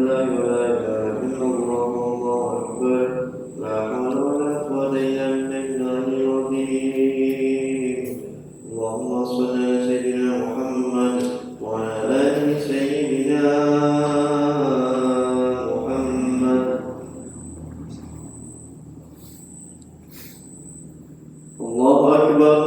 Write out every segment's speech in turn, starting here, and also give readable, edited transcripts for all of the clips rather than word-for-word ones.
لله لا إله إلا الله والله أكبر لا حول ولا قوة إلا بالله العظيم اللهم صل على سيدنا محمد وعلى آل سيدنا محمد الله أكبر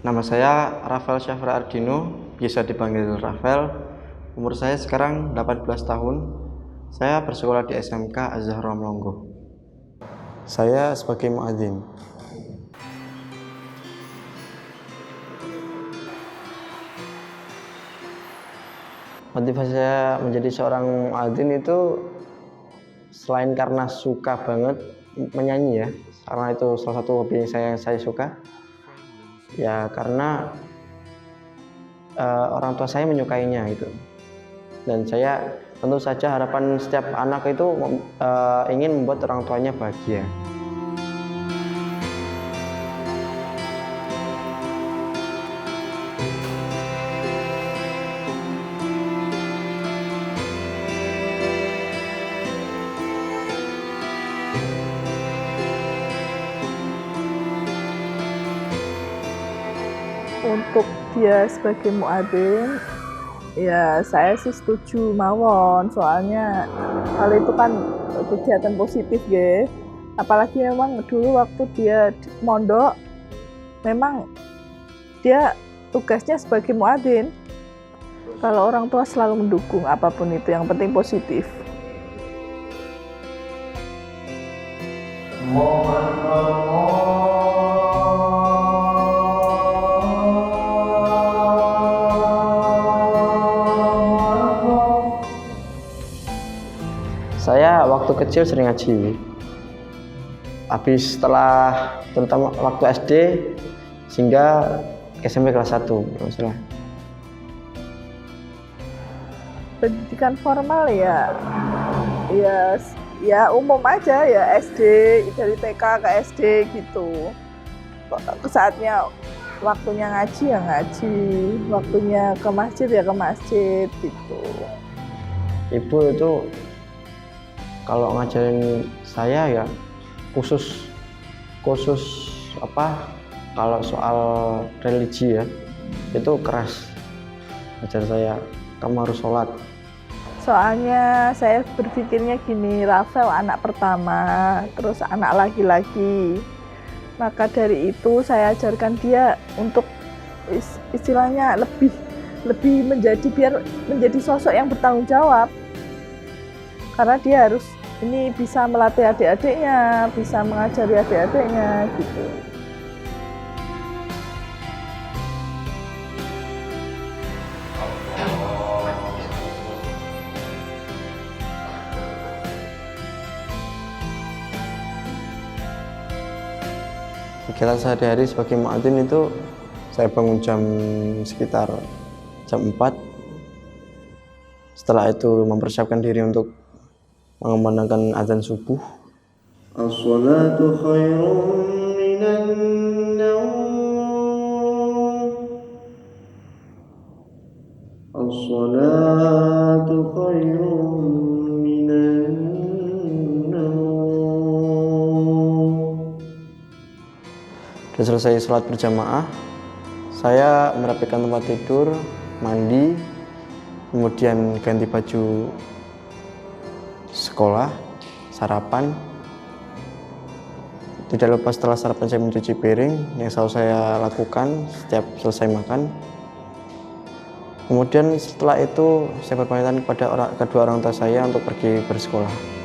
Nama saya Rafael Syafra Ardino, biasa dipanggil Rafael. Umur saya sekarang 18 tahun. Saya bersekolah di SMK Az-Zahra Melongo. Saya sebagai muadzin. Motivasi saya menjadi seorang muadzin itu selain karena suka banget menyanyi ya, karena itu salah satu hobi yang saya suka. Ya karena orang tua saya menyukainya gitu, dan saya tentu saja harapan setiap anak itu ingin membuat orang tuanya bahagia. Untuk dia sebagai muadzin, ya saya sih setuju mawon, soalnya hal itu kan kegiatan positif ya. Apalagi memang dulu waktu dia mondok, memang dia tugasnya sebagai muadzin. Kalau orang tua selalu mendukung apapun itu, yang penting positif. Saya waktu kecil sering ngaji. Habis setelah terutama waktu SD sehingga SMP kelas 1 masalah. Pendidikan formal ya umum aja ya, SD, dari TK ke SD gitu. Saatnya waktunya ngaji ya ngaji, waktunya ke masjid ya ke masjid gitu. Ibu itu kalau ngajarin saya ya khusus apa, kalau soal religi ya itu keras, ajar saya kamu harus sholat. Soalnya saya berpikirnya gini, Rafael anak pertama, terus anak laki-laki, maka dari itu saya ajarkan dia untuk istilahnya lebih menjadi, biar menjadi sosok yang bertanggung jawab. Karena dia harus ini bisa melatih adik-adiknya, bisa mengajari adik-adiknya gitu. Kegiatan sehari-hari sebagai muadzin itu saya bangun sekitar jam 4. Setelah itu mempersiapkan diri untuk mengumandangkan azan subuh. As-salatu khairun minan naum. As-salatu khairun minan naum. Sudah selesai sholat berjamaah, saya merapikan tempat tidur, mandi, kemudian ganti baju sekolah, sarapan. Tidak lupa setelah sarapan saya mencuci piring, yang selalu saya lakukan setiap selesai makan. Kemudian setelah itu saya berpamitan kepada kedua orang tua saya untuk pergi bersekolah.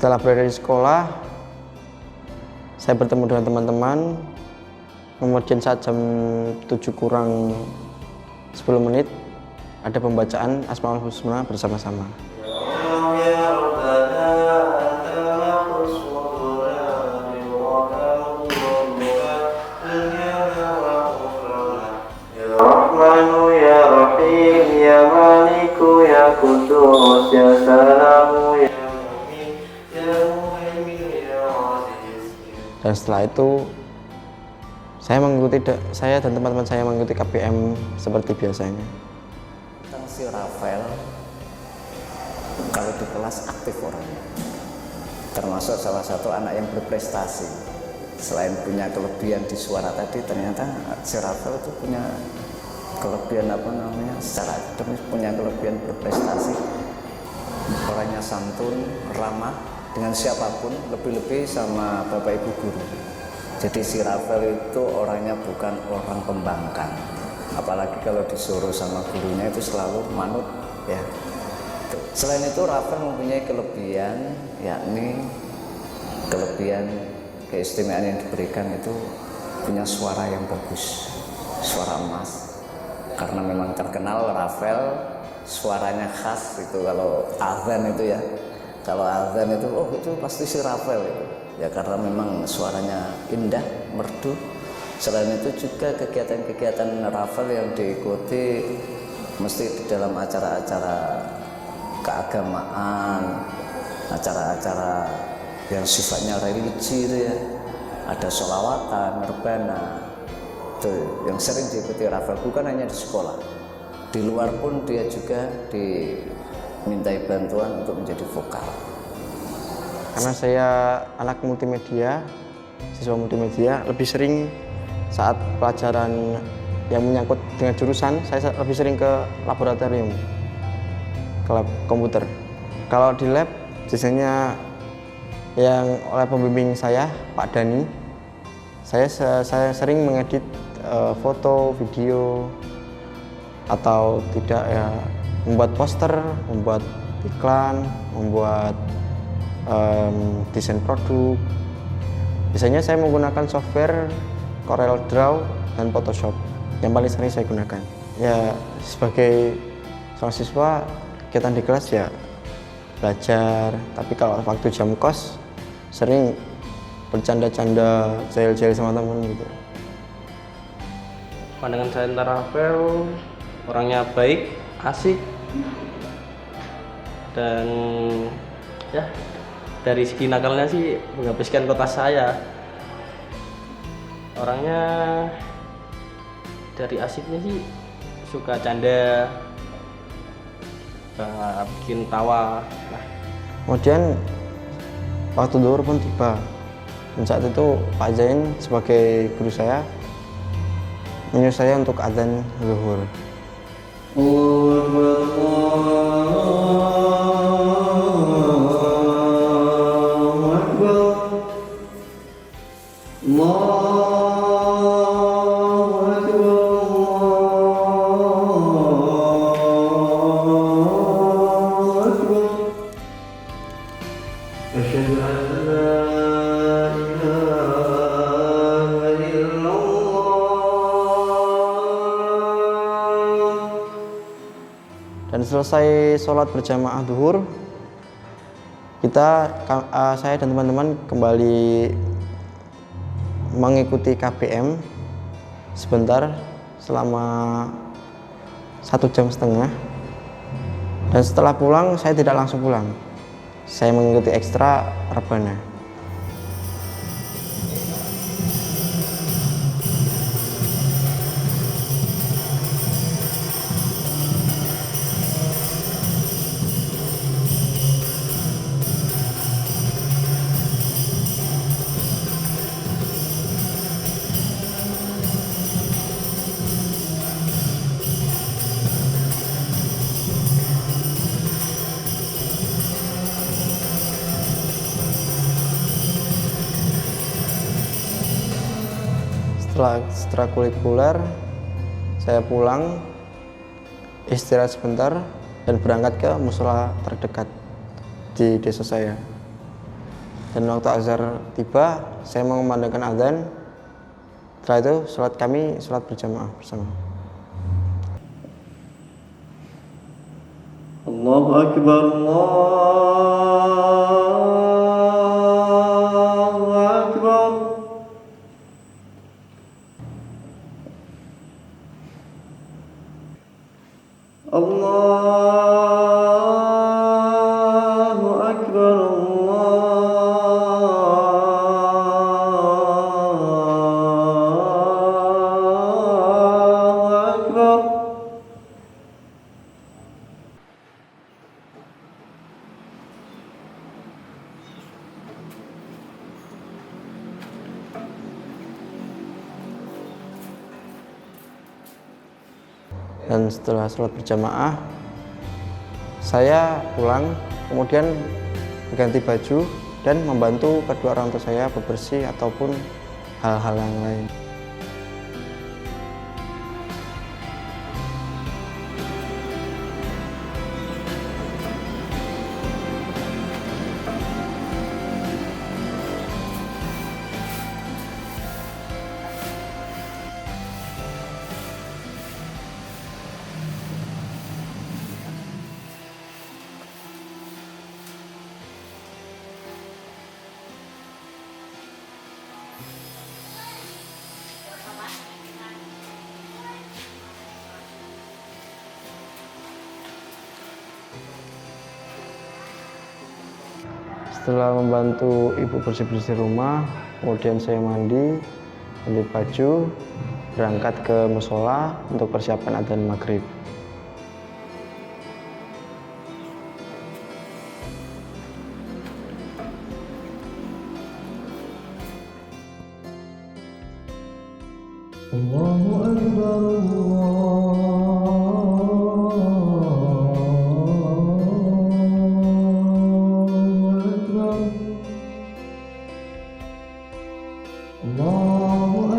Setelah berada di sekolah, saya bertemu dengan teman-teman. Kemudian saat jam 7 kurang 10 menit, ada pembacaan Asmaul Husna bersama-sama. Ya Rahim, Ya Maliku, Ya Kudus, Ya Salamu, Ya Mu'min, Ya Muhaimin, Ya Aziz. Dan setelah itu saya dan teman-teman saya mengikuti KPM seperti biasanya. Tentang si Rafael, kalau di kelas aktif orangnya, termasuk salah satu anak yang berprestasi. Selain punya kelebihan di suara tadi, ternyata si Rafael itu punya kelebihan secara akademis, punya kelebihan berprestasi. Orangnya santun, ramah dengan siapapun, lebih-lebih sama bapak ibu guru. Jadi si Rafael itu orangnya bukan orang pembangkang, apalagi kalau disuruh sama gurunya itu selalu manut ya. Selain itu Rafael mempunyai kelebihan, yakni kelebihan keistimewaan yang diberikan itu punya suara yang bagus, suara emas. Karena memang terkenal Rafael suaranya khas itu, kalau azan itu ya, kalau azan itu itu pasti si Rafael itu. Ya karena memang suaranya indah, merdu. Selain itu juga kegiatan-kegiatan Rafael yang diikuti mesti di dalam acara-acara keagamaan, acara-acara yang sifatnya religi itu ya. Ada sholawatan, rebana, itu yang sering diikuti Rafael, bukan hanya di sekolah. Di luar pun dia juga dimintai bantuan untuk menjadi vokal. Karena saya anak multimedia, siswa multimedia, lebih sering saat pelajaran yang menyangkut dengan jurusan, saya lebih sering ke laboratorium, ke lab komputer. Kalau di lab, biasanya yang oleh pembimbing saya, Pak Dani, saya sering mengedit foto, video, atau tidak ya, membuat poster, membuat iklan, membuat desain produk. Biasanya saya menggunakan software Corel Draw dan Photoshop yang paling sering saya gunakan. Ya sebagai seorang siswa, kegiatan di kelas ya belajar, tapi kalau waktu jam kos sering bercanda-canda, jahil-jahil sama teman gitu. Pandangan saya tentang Rafael, orangnya baik, asik, dan ya dari segi nakalnya sih menghabiskan kota saya. Orangnya dari asiknya sih suka canda, bikin tawa. Kemudian waktu zuhur pun tiba, dan saat itu Pak Zain sebagai guru saya menyuruh saya untuk adzan zuhur. Dan selesai sholat berjamaah zuhur, saya dan teman-teman kembali mengikuti KPM sebentar selama 1,5 jam. Dan setelah pulang, saya tidak langsung pulang. Saya mengikuti ekstra rebana. Setelah ekstrakurikuler, saya pulang, istirahat sebentar, dan berangkat ke musola terdekat di desa saya. Dan waktu azhar tiba, saya mengumandangkan azan. Setelah itu sholat berjamaah bersama. Allahu Akbar, Allahu Akbar. Allahu Akbar, Allahu Akbar. Dan setelah sholat berjamaah, saya pulang, kemudian berganti baju dan membantu kedua orang tua saya bebersih ataupun hal-hal yang lain. Setelah membantu ibu bersih-bersih rumah, kemudian saya mandi, ganti baju, berangkat ke musola untuk persiapan adzan maghrib. Allahu Akbar, Allahu Akbar, Allahu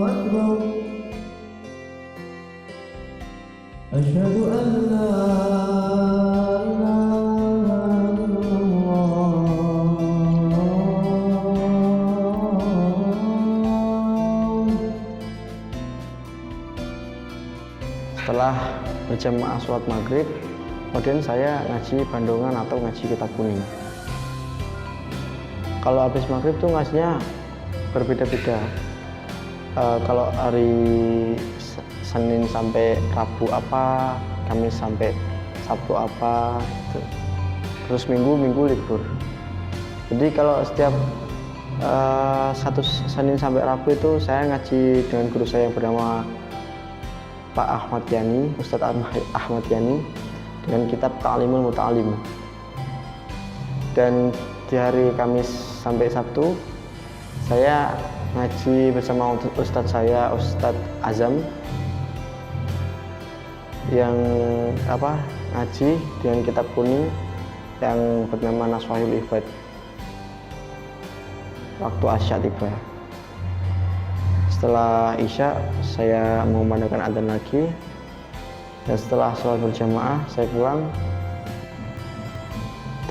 Akbar. Asyhadu an la Setelah berjamaah sholat maghrib, kemudian saya ngaji bandongan atau ngaji kitab kuning. Kalau habis maghrib tuh ngajinya berbeda-beda. Kalau hari Senin sampai Rabu apa, Kamis sampai Sabtu apa, gitu. Terus Minggu libur. Jadi kalau setiap satu Senin sampai Rabu itu saya ngaji dengan guru saya yang bernama Pak Ahmad Yani, Ustadz Ahmad Yani, dengan kitab Ta'limul Muta'alim. Dan di hari Kamis sampai Sabtu saya ngaji bersama Ustadz saya, Ustadz Azam, yang ngaji dengan kitab kuning yang bernama Naswahul Ibad waktu Asya tiba. Setelah Isya saya mengumandangkan adzan lagi, dan setelah sholat berjamaah saya pulang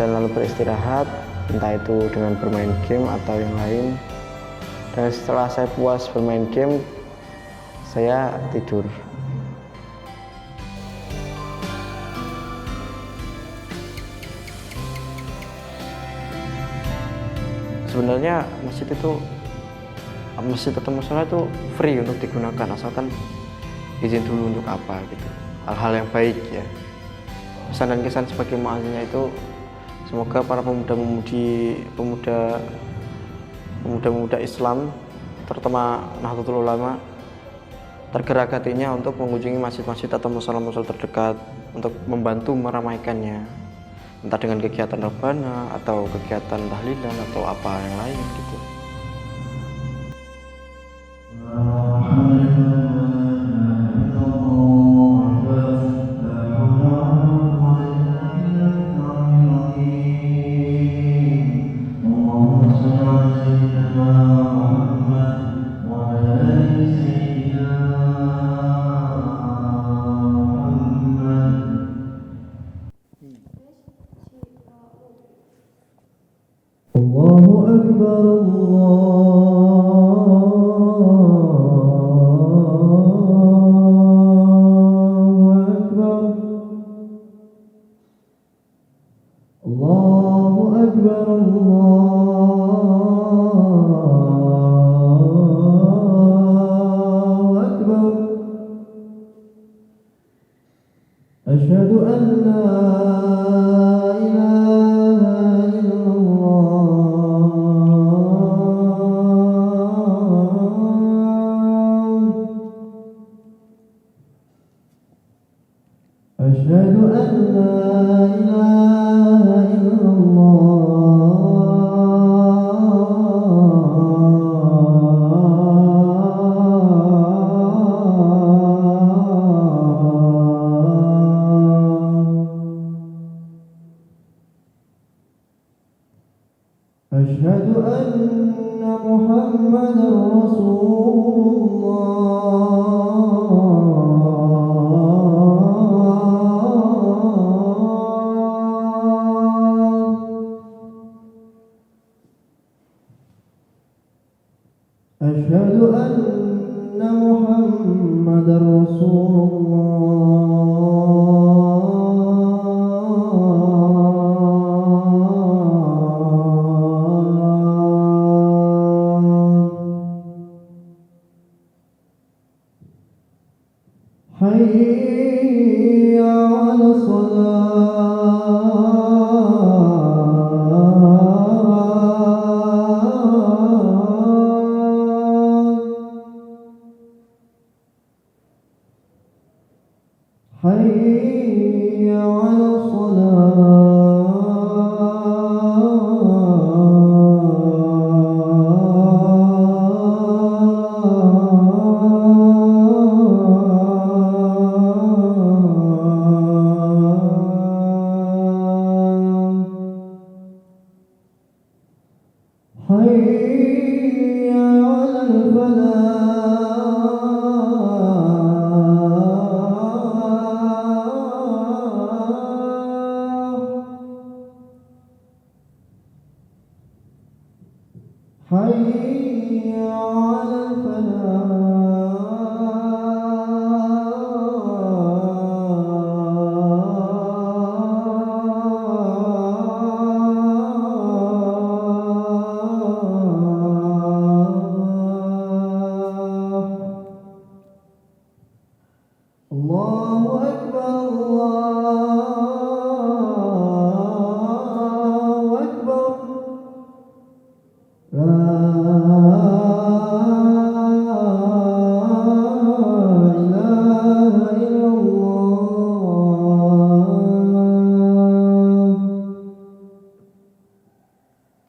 dan lalu beristirahat, entah itu dengan bermain game atau yang lain. Dan setelah saya puas bermain game, saya tidur. Sebenarnya masjid atau musola itu free untuk digunakan, asalkan izin dulu untuk apa gitu, hal-hal yang baik ya. Pesan dan kesan sebagai muazzinnya itu semoga para pemuda Islam, terutama Nahdlatul Ulama, tergerak hatinya untuk mengunjungi masjid-masjid atau musola-musola terdekat untuk membantu meramaikannya, entah dengan kegiatan rebana atau kegiatan tahlilan atau apa yang lain gitu. محمدا رسول الله أشهد أن محمدا رسول الله حي على الصلاة حي على الصلاة حي على الفلاح حي على الفلاح الله أكبر الله